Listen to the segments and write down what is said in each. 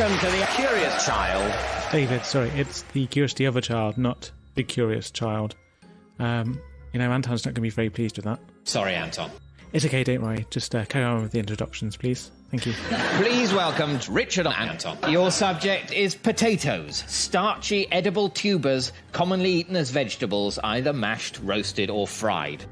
welcome to the Curious Child. David, sorry, it's the Curiosity of a Child, not the Curious Child. Anton's not going to be very pleased with that. Sorry, Anton. It's okay, don't worry. Just carry on with the introductions, please. Thank you. Please welcome Richard and Anton. Your subject is potatoes, starchy edible tubers commonly eaten as vegetables, either mashed, roasted or fried.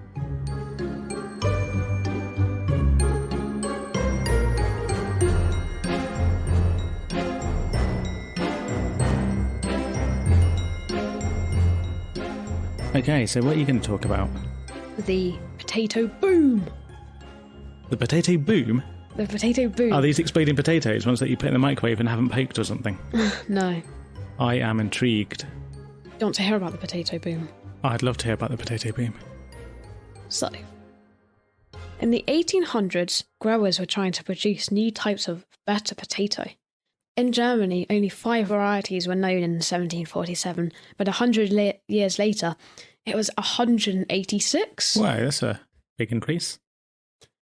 Okay, so what are you going to talk about? The potato boom. The potato boom? The potato boom. Are these exploding potatoes, ones that you put in the microwave and haven't poked or something? No. I am intrigued. You want to hear about the potato boom? I'd love to hear about the potato boom. So, in the 1800s, growers were trying to produce new types of better potato. In Germany, only 5 varieties were known in 1747, but 100 years later, it was 186. Wow, that's a big increase.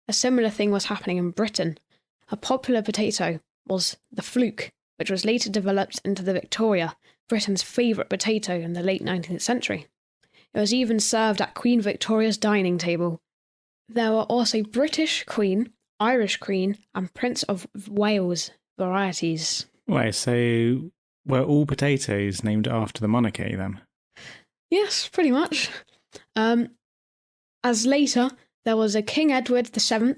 A similar thing was happening in Britain. A popular potato was the fluke, which was later developed into the Victoria, Britain's favourite potato in the late 19th century. It was even served at Queen Victoria's dining table. There were also British Queen, Irish Queen, and Prince of Wales varieties. Right, so were all potatoes named after the monarchy then? Yes, pretty much. As later, there was a King Edward VII,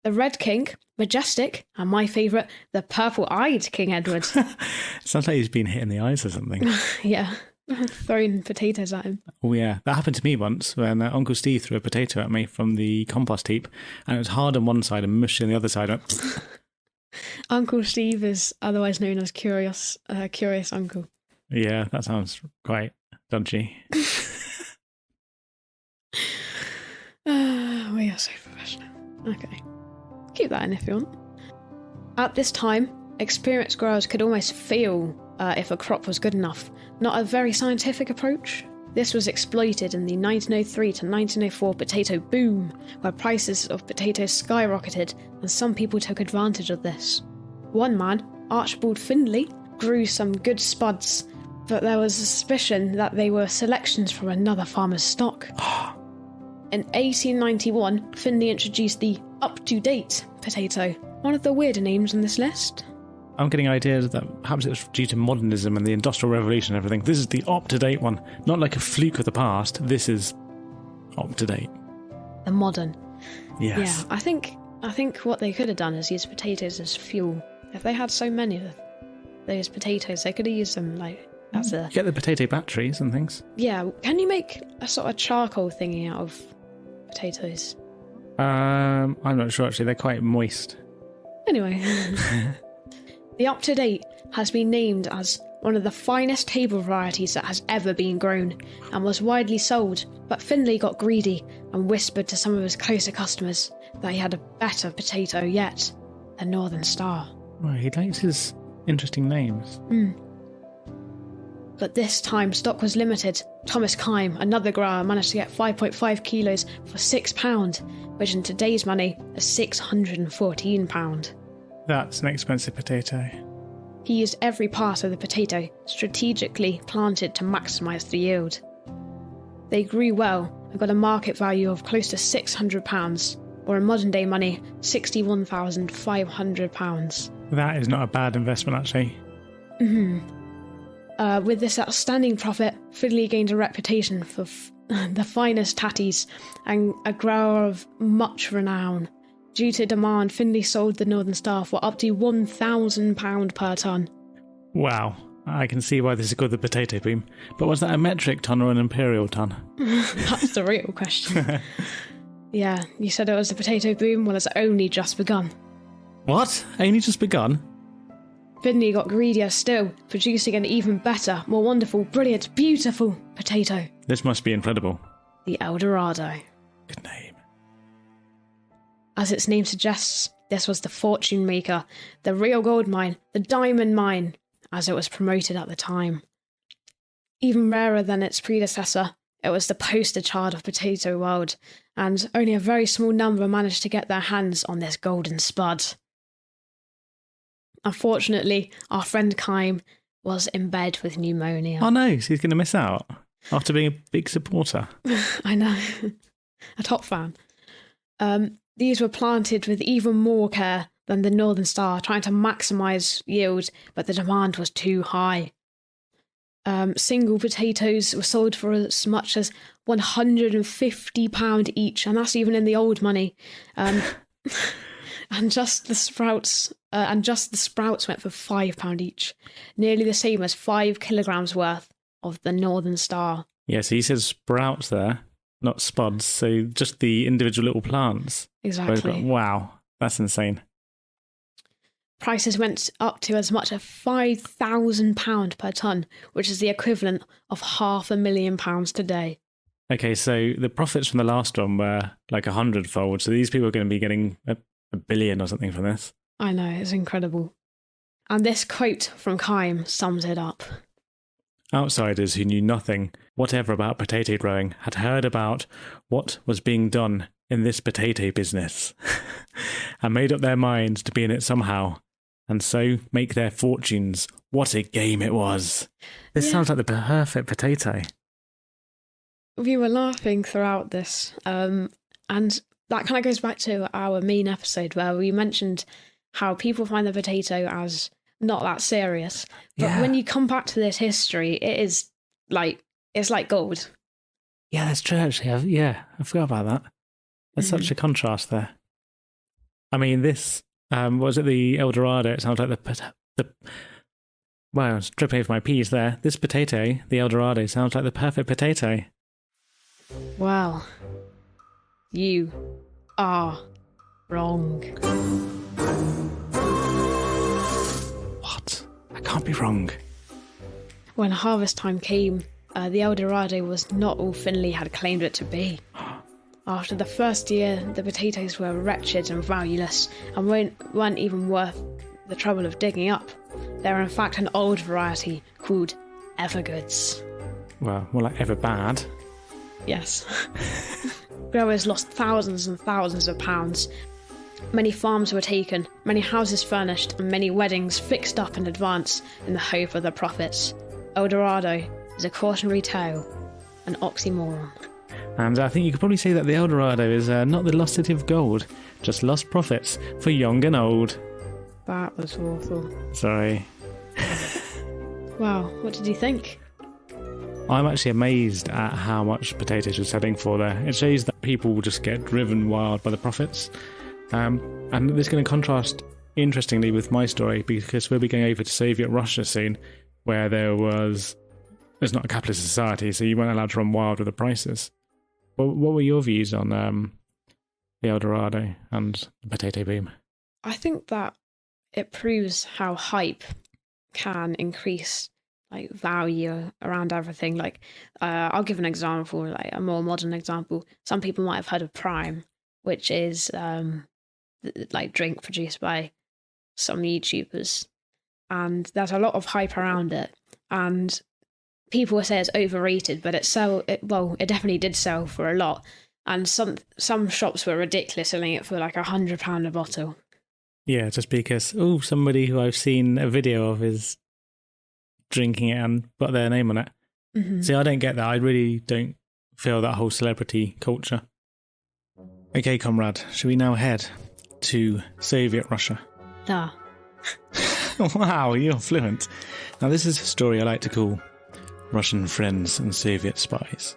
the Red King, Majestic, and my favourite, the purple-eyed King Edward. Sounds like he's been hit in the eyes or something. Yeah, throwing potatoes at him. Oh yeah, that happened to me once when Uncle Steve threw a potato at me from the compost heap, and it was hard on one side and mushy on the other side. Uncle Steve is otherwise known as Curious Uncle. Yeah, that sounds quite dodgy. We are so professional. Okay. Keep that in if you want. At this time, experienced growers could almost feel if a crop was good enough. Not a very scientific approach. This was exploited in the 1903 to 1904 potato boom, where prices of potatoes skyrocketed and some people took advantage of this. One man, Archibald Findlay, grew some good spuds, but there was a suspicion that they were selections from another farmer's stock. In 1891, Findlay introduced the up-to-date potato, one of the weirder names on this list. I'm getting ideas that perhaps it was due to modernism and the Industrial Revolution and everything. This is the up-to-date one. Not like a fluke of the past. This is up-to-date. The modern. Yes. Yeah, I think what they could have done is use potatoes as fuel. If they had so many of those potatoes, they could have used them as a... Get the potato batteries and things. Yeah, can you make a sort of charcoal thingy out of potatoes? I'm not sure actually. They're quite moist. Anyway... The up-to-date has been named as one of the finest table varieties that has ever been grown and was widely sold, but Findlay got greedy and whispered to some of his closer customers that he had a better potato yet, the Northern Star. Well, he likes his interesting names. But this time stock was limited. Thomas Kime, another grower, managed to get 5.5 kilos for £6, which in today's money is £614. That's an expensive potato. He used every part of the potato strategically planted to maximise the yield. They grew well and got a market value of close to £600, or in modern day money, £61,500. That is not a bad investment, actually. With this outstanding profit, Findlay gained a reputation for the finest tatties and a grower of much renown. Due to demand, Findlay sold the Northern Star for up to £1,000 per tonne. Wow, I can see why this is called the potato boom. But was that a metric tonne or an imperial tonne? That's the real question. Yeah, you said it was a potato boom. Well, it's only just begun. What? Only just begun? Findlay got greedier still, producing an even better, more wonderful, brilliant, beautiful potato. This must be incredible. The Eldorado. Good name. As its name suggests, this was the fortune maker, the real gold mine, the diamond mine, as it was promoted at the time. Even rarer than its predecessor, it was the poster child of potato world, and only a very small number managed to get their hands on this golden spud. Unfortunately, our friend Kime was in bed with pneumonia. Oh no, so he's going to miss out after being a big supporter. I know. A top fan. These were planted with even more care than the Northern Star, trying to maximise yield, but the demand was too high. Single potatoes were sold for as much as £150 each, and that's even in the old money. And just the sprouts went for £5 each, nearly the same as 5 kilograms worth of the Northern Star. Yeah, so he says sprouts there, not spuds, so just the individual little plants. Exactly. Wow, that's insane. Prices went up to as much as £5,000 per tonne, which is the equivalent of £500,000 today. Okay, so the profits from the last one were like 100-fold, so these people are going to be getting a billion or something from this. I know, it's incredible. And this quote from Kime sums it up. Outsiders who knew nothing whatever about potato growing had heard about what was being done in this potato business and made up their minds to be in it somehow and so make their fortunes. What a game it was. This sounds like the perfect potato. We were laughing throughout this, and that kind of goes back to our main episode where we mentioned how people find the potato as not that serious. But when you come back to this history, it is like, it's like gold. Yeah, that's true, actually. I forgot about that. There's such a contrast there. I mean, this, was it the El Dorado? It sounds like well, I was tripping over my P's there. This potato, the El Dorado, sounds like the perfect potato. Well, you are wrong. What? I can't be wrong. When harvest time came, the El Dorado was not all Findlay had claimed it to be. After the first year, the potatoes were wretched and valueless and weren't even worth the trouble of digging up. They were in fact an old variety called Evergoods. Well, more like ever bad. Yes. Growers lost thousands and thousands of pounds. Many farms were taken, many houses furnished, and many weddings fixed up in advance in the hope of the profits. El Dorado is a cautionary tale, an oxymoron. And I think you could probably say that the El Dorado is not the lost city of gold, just lost profits for young and old. That was awful. Sorry. Wow, what did you think? I'm actually amazed at how much potatoes are selling for there. It shows that people will just get driven wild by the profits. And this is going to contrast interestingly with my story because we'll be going over to Soviet Russia soon, where there's not a capitalist society, so you weren't allowed to run wild with the prices. What were your views on the El Dorado and the potato boom? I think that it proves how hype can increase like value around everything. Like, I'll give an example, like a more modern example. Some people might have heard of Prime, which is like drink produced by some YouTubers, and there's a lot of hype around it. And people will say it's overrated, but it definitely did sell for a lot. And some shops were ridiculous, selling it for like £100 a bottle. Yeah, just because somebody who I've seen a video of is drinking it and put their name on it. Mm-hmm. See, I don't get that. I really don't feel that whole celebrity culture. Okay, comrade, shall we now head to Soviet Russia? Ah. Wow, you're fluent. Now, this is a story I like to call Russian Friends and Soviet Spies.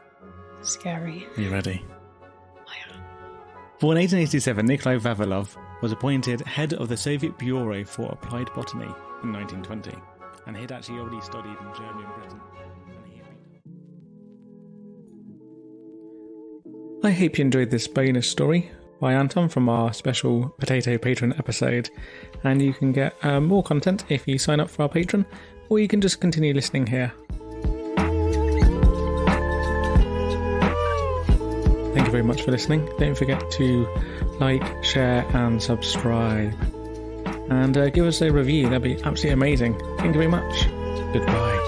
Scary. Are you ready? Born 1887, Nikolai Vavilov was appointed head of the Soviet Bureau for Applied Botany in 1920, and he'd actually already studied in Germany and Britain. I hope you enjoyed this bonus story by Anton from our special Potato Patron episode, and you can get more content if you sign up for our Patreon, or you can just continue listening here. Thank you very much for listening. Don't forget to like, share and subscribe. And give us a review. That'd be absolutely amazing. Thank you very much. Goodbye.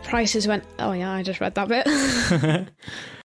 Prices went... Oh yeah, I just read that bit.